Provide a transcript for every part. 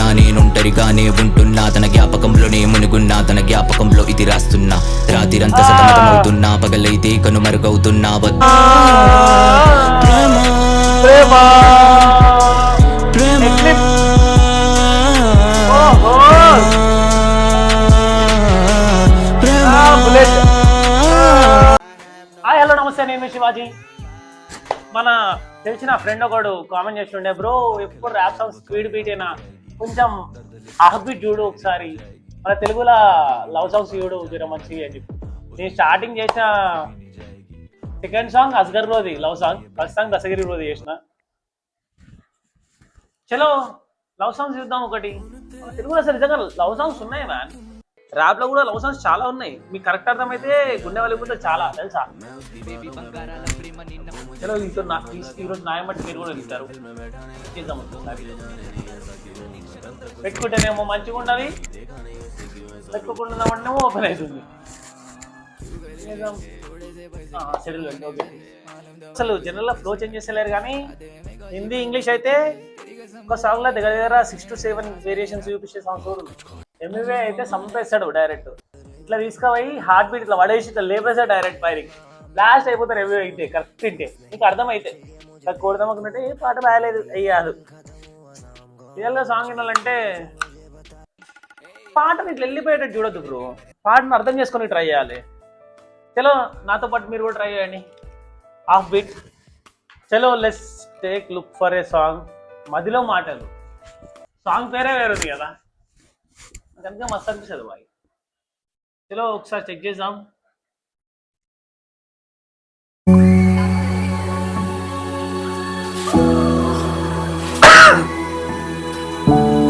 నేనున్నా నేనుంటరిగానే ఉంటున్నా తన జ్ఞాపకంలోనే మునుగున్నా తన జ్ఞాపకంలో ఇది రాస్తున్నా రాత్రిరంతా సతమతమవుతున్నా పగలైతే కనుమరుగవుతున్నా హలో నమస్తే, నేను శివాజీ. మన తెలిసిన ఫ్రెండ్ ఒకడు కామెంట్ చేస్తుండే, బ్రో ఎప్పుడు ర్యాప్ సాంగ్స్ స్పీడ్ బీట్ అయినా కొంచెం హాఫ్ బీట్ చూడు ఒకసారి, మన తెలుగులో లవ్ సాంగ్స్ చూడు జర మంచిగా అని చెప్పి నేను స్టార్టింగ్ చేసిన సెకండ్ సాంగ్ అస్గర్ రోది లవ్ సాంగ్, ఫస్ట్ సాంగ్ దశగిరి రోది చేసిన. చలో లవ్ సాంగ్స్ చూద్దాం. ఒకటి మన తెలుగులో అసలు నిజంగా లవ్ సాంగ్స్ ఉన్నాయి మ్యాన్. ర్యాప్ లో కూడా లవ్ సాంగ్స్ చాలా ఉన్నాయి. మీకు కరెక్ట్ అర్థమైతే గుండె వలిపోతే చాలా తెలుసా. చలో ఈరోజు నాయమట్టి మీరు కూడా వెళ్తారు చేద్దాం ఒకసారి. పెట్టుకుంటేనేమో మంచిగా ఉండవి, పెట్టుకోకుండా ఉండేమో ఓపెన్ అవుతుంది. అసలు జనరల్ ఫ్లో చేంజ్ చేస్తలేరు కానీ హిందీ ఇంగ్లీష్ అయితే ఒక సాంగ్ లో దగ్గర దగ్గర 6 to 7 వేరియేషన్స్ చూపించే సాంగ్స్. ఎంబీవే అయితే సంపేస్తాడు డైరెక్ట్, ఇట్లా తీసుకుపోయి హార్ట్ బీట్ ఇట్లా వడేసి ఇట్లా లేపేస్తాడు డైరెక్ట్ ఫైరింగ్. బ్లాస్ట్ అయిపోతారు ఎంబీవే అయితే కరెక్ట్ తింటే నీకు అర్థమైతే. ఇట్లా కోడదామనుకుంటే ఏ పాట రాయలేదు అయ్యాదు. రియల్ గా సాంగ్ వినాలంటే పాటని ఇట్లా వెళ్ళిపోయేటట్టు చూడొద్దు బ్రో, పాటను అర్థం చేసుకొని ట్రై చేయాలి. చలో నాతో పాటు మీరు కూడా ట్రై చేయండి హాఫ్ బీట్. చలో let's take look for a song. మధ్యలో మాటలు, సాంగ్ పేరే వేరుంది కదా, కనుక మస్తు అనిపిస్తుంది బాయ్. చలో ఒకసారి చెక్ చేద్దాం.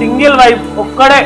సింగిల్ వైఫ్ ఒక్కడే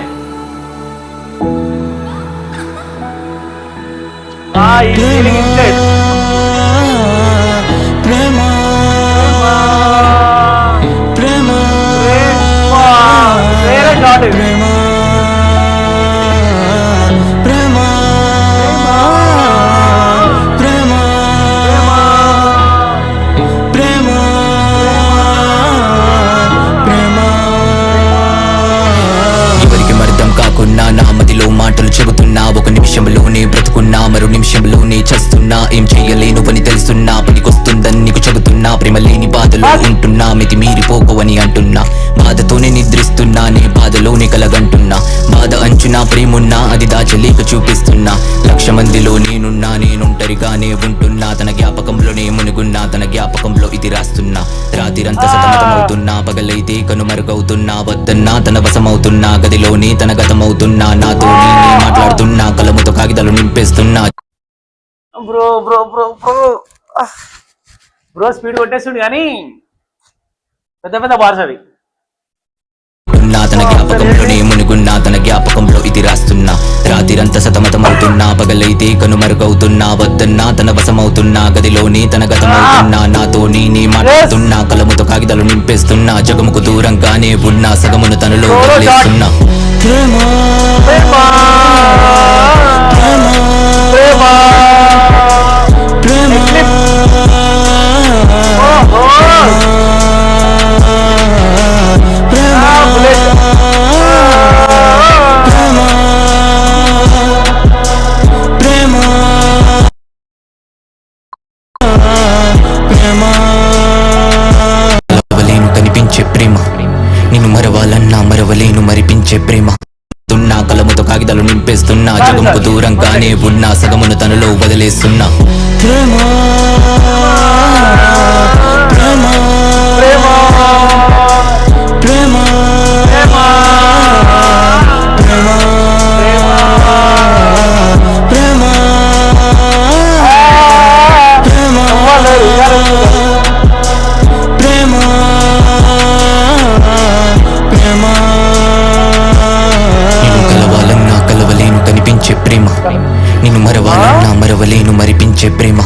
బ్రతుకున్నా మరో నిమిషంలోనే చేస్తున్నా, ఏం చెయ్యలేను పని తెలుస్తున్నా, పనికొస్తుందని నీకు చెబుతున్నా, ప్రేమ లేని బాధలో ఉంటున్నా, మితి మీరిపోకోవని అంటున్నా, బాధతోనే నిద్రిస్తున్నా, నీ బాధలోనే కలగంటున్నా, బాధ అంచునా ప్రేమున్నా అది దాచలేక చూపిస్తున్నా, 1,00,000 మందిలో నేనున్నా నేనుంటరిగానే ఉంటున్నా తన జ్ఞాపకంలోనే మునుగున్నా తన జ్ఞాపకంలో ఇది రాస్తున్నా రాత్రిరంతా సతమతమవుతున్నా పగలైతే కనుమరుగవుతున్నా, వద్దన్నా తన వశమవుతున్నా, గదిలోనే తన గతమవుతున్నా, నాతో నేనే మాట్లాడుతున్నా, కలముతో కాగితాలు నింపేస్తున్నా. Bro bro bro bro bro speed కొట్టేస్తుంది కానీ పెద్ద పెద్ద బార్స్ అవి. తన జ్ఞాపకంలోనే మునుగున్నా తన జ్ఞాపకంలో ఇది రాస్తున్నా రాత్రిరంతా సతమతమవుతున్నా, పగలైతే కనుమరుగవుతున్నా, వద్దన్నా తన వశమవుతున్నా, గదిలోనే తన గతమవుతున్నా, నాతో నేనే మాట్లాడుతున్నా, కలముతో కాగితాలు నింపేస్తున్నా, జగముకు దూరంగానే ఉన్నా సగమును తనలో వదిలేస్తున్నా. కనిపించే ప్రేమ నిన్ను మరవాలన్నా మరవలేను మరిపించే ప్రేమ, తున్నా కలముతో కాగితాలు నింపేస్తున్నా, జగంకు దూరంగానే ఉన్నా సగమును తనలో వదిలేస్తున్నా. నిన్ను మరవాలన్నా మరవలేను మరిపించే ప్రేమ,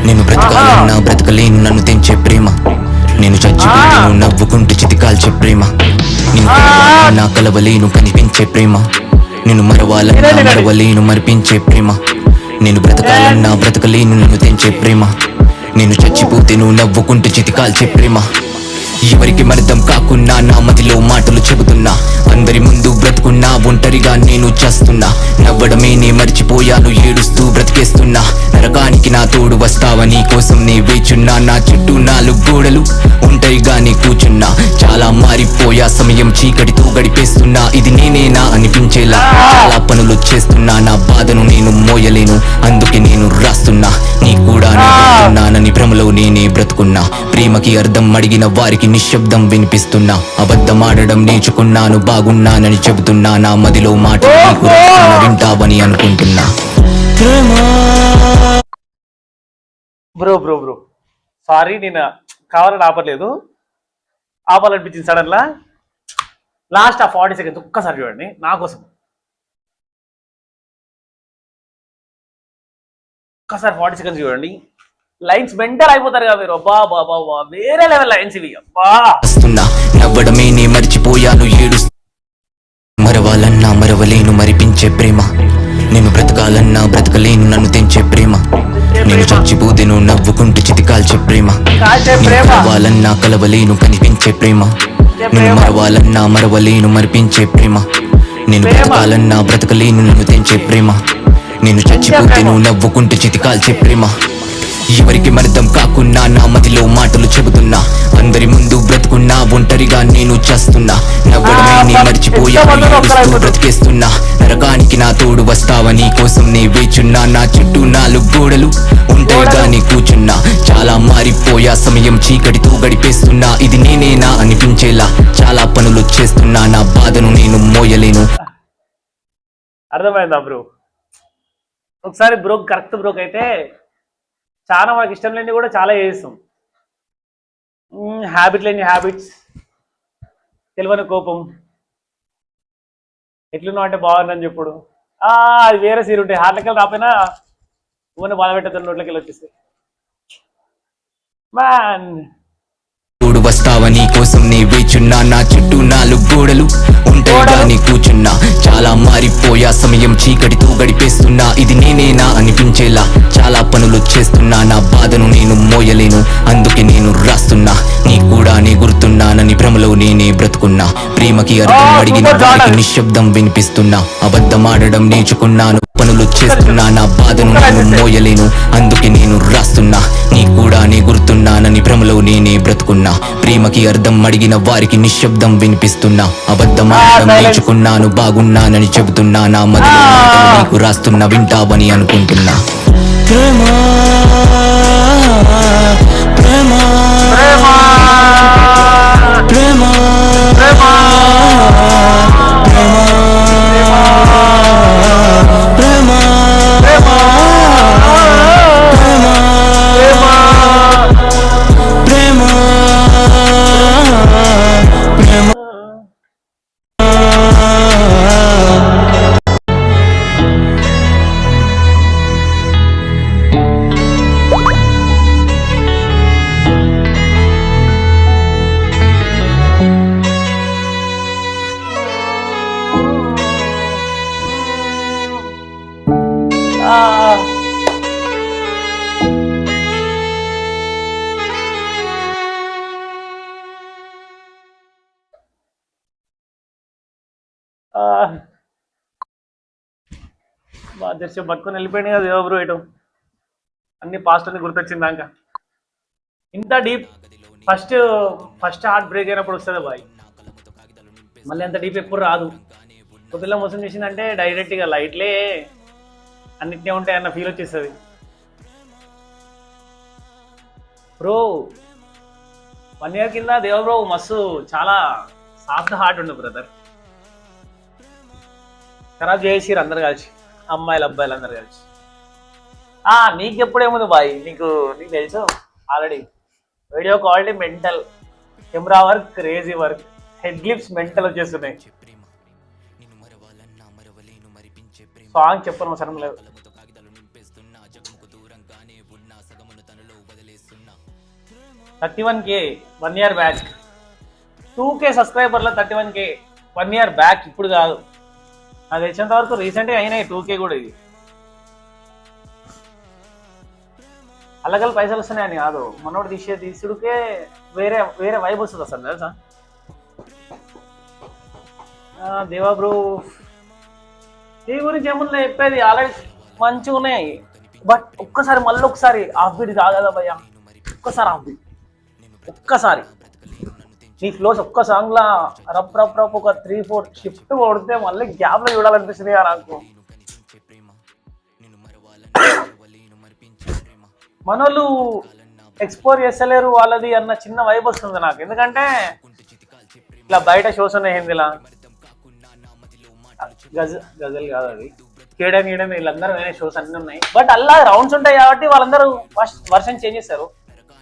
నేను బ్రతకాలన్నా బ్రతకలేను నన్ను తెంచే ప్రేమ, నేను చచ్చిపోతాను నవ్వుకుంటూ చితికాల్చే ప్రేమ, నిన్ను కలవాలన్నా కలవలేను కనిపించే ప్రేమ, నిన్ను మరవాలన్నా మరవలేను మరిపించే ప్రేమ, నేను బ్రతకాలన్నా బ్రతకలేను నన్ను తెంచే ప్రేమ, నేను చచ్చిపోతే నువ్వు నవ్వుకుంటూ చితికాల్చే ప్రేమ. ఎవరికి మరిదం కాకున్నా నా మదిలో మాటలు చెబుతున్నా, అందరి ముందు బ్రతుకున్నా ఒంటరిగా నేను చేస్తున్నా నవ్వడమే నే మర్చిపోయాను ఏడుస్తూ బ్రతికేస్తున్నా నరకానికి నా తోడు వస్తావని కోసం నే వేచున్నా నా చుట్టూ 4 గోడలు ఒంటరిగా నే కూర్చున్నా చాలా మారిపోయా సమయం చీకటితో గడిపేస్తున్నా ఇది నేనేనా అనిపించేలా చాలా పనులు చేస్తున్నా నా బాధను నేను మోయలేను అందుకే నేను రాస్తున్నా నీ కూడా నేనున్నానని భ్రమలో నేనే బ్రతుకున్నా ప్రేమకి అర్థం అడిగిన వారికి నిశ్శబ్దం వినిపిస్తున్నా అబద్ధమాడడం నేర్చుకున్నాను బాగున్నానని చెబుతున్నా నా మదిలో మాటలు నీకు రాస్తున్నా వింటావని అనుకుంటున్నా బ్రో సారీ నేను కావాలని ఆపలేదు, ఆపాలనిపించింది సడన్ లా. లాస్ట్ ఆ 40 సెకండ్స్ ఒక్కసారి చూడండి నా కోసం, ఒక్కసారి 40 సెకండ్స్ చూడండి. లైన్స్ మెంటల్ అయిపోతారు కదా మీరు, అబ్బా బాబా వేరే లెవెల్ లైన్స్ ఇవి. అబ్బా నవ్వడమే నే మర్చిపోయాను ఏడు మరవాలన్నా మరవలేను మరిపించే ప్రేమ నేను బ్రతకాలన్నా బ్రతకలేను నన్ను తెంచే ప్రేమ నేను చచ్చిపోదెను నవ్వుకుంటూ చితికాల్చే ప్రేమ కలవాలన్నా కలవలేను కనిపించే ప్రేమ నేను మరవాలన్నా మరవలేను మరిపించే ప్రేమ నేను బ్రతకాలన్నా బ్రతకలేను నన్ను తెంచే ప్రేమ నేను చచ్చిపోతేను నవ్వుకుంటూ చితికాల్చే ప్రేమ ఎవరికి మర్థం కాకున్నా నా మదిలో మాటలు చెబుతున్నా అందరి ముందు బ్రతుకున్నా ఒంటరిగా నేను చేస్తున్నా నవ్వడమే నే మర్చిపోయాను ఏడుస్తూ బ్రతికేస్తున్నా నరకానికి నా తోడు వస్తావని కోసం నే వేచున్నా నా చుట్టూ 4 గోడలు ఒంటరిగా నే కూర్చున్నా చాలా మారిపోయా సమయం చీకటితో గడిపేస్తున్నా ఇది నేనేనా అనిపించేలా చాలా పనులు చేస్తున్నా నా బాధను నేను మోయలేను. అర్థమైందా బ్రో? ఒకసారి కరెక్ట్ బ్రోక్ అయితే చాలా మనకి ఇష్టం లేని కూడా చాలా చేస్తాం. హ్యాబిట్ లేని హ్యాబిట్స్, తెలియని కోపం, ఎట్లున్నావు అంటే బాగుందని చెప్పుడు, అది వేరే సీరు ఉంటాయి. హార్ట్లకెళ్ళి రాపోయినా ఊరిని బాధ పెట్టద్దు, నోట్లకెళ్ళి వచ్చేస్తాయి. మ్యాన్ తోడు వస్తావని కోసం నే వేచున్నా నా చుట్టూ 4 గోడలు ఒంటరిగా నే కూర్చున్నా చాలా మారిపోయా సమయం చీకటితో గడిపేస్తున్నా ఇది నేనేనా అనిపించేలా చాలా పనులు చేస్తున్నా నా బాధను నేను మోయలేను అందుకే నేను రాస్తున్నా నీ కూడా నే గుర్తున్నానని భ్రమలో నేనే బ్రతుకున్నా ప్రేమకి అర్థం అడిగిన వారికి నిశ్శబ్దం వినిపిస్తున్నా అబద్ధమాడడం నేర్చుకున్నాను పనులు చేస్తున్నా నా బాధను నేను మోయలేను అందుకే నేను రాస్తున్నా నీ కూడా నే గుర్తున్నానని భ్రమలో నేనే బ్రతుకున్నా ప్రేమకి అర్థం అడిగిన వారికి నిశ్శబ్దం వినిపిస్తున్నా అబద్ధమాడడం నేర్చుకున్నాను బాగున్నానని చెబుతున్నా నా మదిలో మాటలు నీకు రాస్తున్నా వింటావని అనుకుంటున్నా. దర్శనం పట్టుకొని వెళ్ళిపోయింది కదా ఎవరు ఇటు, అన్ని పాస్ట్ అని గుర్తొచ్చిందాక. ఇంత డీప్ ఫస్ట్ హార్ట్ బ్రేక్ అయినప్పుడు వస్తుంది బాయ్, మళ్ళీ అంత డీప్ ఎప్పుడు రాదు. ఒక పిల్ల మోసం చేసిందంటే డైరెక్ట్గా లైట్లే అన్నిటినీ ఉంటాయి అన్న ఫీల్ వచ్చేస్తుంది. బ్రో 1 year కింద బ్రో మస్తు చాలా సాఫ్ట్ హార్ట్ ఉండు బ్రదర్, ఖరాబ్ చేసిరు అందరు కలిసి, అమ్మాయిలు అబ్బాయిలు అందరు కలిసి. నీకు ఎప్పుడేముంది బాయ్, నీకు తెలుసు already video quality mental, camera work crazy work, head glimpse mental వచ్చేస్తున్నాయి. సాంగ్ చెప్పను అవసరం లేదు. 31K 1 year back, 2K సబ్స్క్రైబర్ల 31K 1 year back, ఇప్పుడు కాదు నాకు తెలిసినంత వరకు రీసెంట్గా అయినాయి 2K కూడా. ఇది అల్లగల్ పైసలు వస్తున్నాయని కాదు, మనోడు తీసుడుకే వేరే వైబ్ వస్తుంది అసలు తెలుసా. దేవా బ్రో, నీ గురించి ఏముంది చెప్పేది, ఆల్రెడీ మంచిగా ఉన్నాయి. బట్ ఒక్కసారి మళ్ళీ ఒకసారి హాఫ్ బీట్ కాగలదా భయ్యా? ఒక్కసారి హాఫ్ బీట్, ఒక్కసారి నీ ఫ్లోస్ ఒక్క సాంగ్ లా రప్ రప్ రప్ ఒక 3-4 షిఫ్ట్ కొడితే మళ్ళీ గ్యాప్ లో చూడాలనిపిస్తుంది కదా నాకు. మనోళ్ళు ఎక్స్ప్లోర్ చేస్తలేరు వాళ్ళది అన్న చిన్న వైబ్ వస్తుంది నాకు. ఎందుకంటే ఇట్లా బయట షోస్ ఉన్నాయి హిందీలా, గజల్ కాదు అది, కేడమ్ గీయడం, వీళ్ళందరూ వేరే షోస్ అన్నీ ఉన్నాయి. బట్ అలా రౌండ్స్ ఉంటాయి కాబట్టి వాళ్ళందరూ వర్షన్ చేంజ్ చేస్తారు.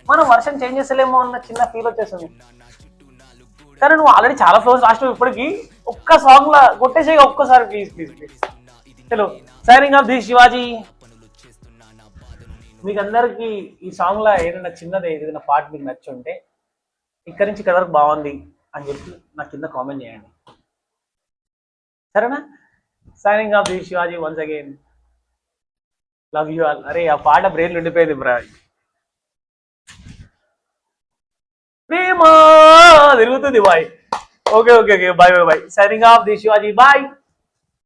మనం వర్షన్ చేంజ్ చేస్తలేమో అన్న చిన్న ఫీల్ వచ్చేస్తుంది. కానీ నువ్వు ఆల్రెడీ చాలా ఫ్లోస్ లాస్ట్ ఇప్పటికి ఒక్క సాంగ్ లా కొట్టేసే ఒక్కసారి please please please. Hello, signing off the Shivaji. మీకు అందరికి ఈ సాంగ్ లా ఏదైనా చిన్నది ఏదైనా పార్ట్ మీకు నచ్చి ఉంటే ఇక్కడి నుంచి ఇక్కడ వరకు బాగుంది అని చెప్పి నాకు కింద కామెంట్ చేయండి, సరేనా? Signing off the Shivaji once again, love you all. అరే ఆ పాట బ్రెయిన్ ఉండిపోయింది బ్రా, ప్రేమ తిరుగుతుంది bye. Okay okay okay, bye bye bye. Signing off the Shivaji, bye.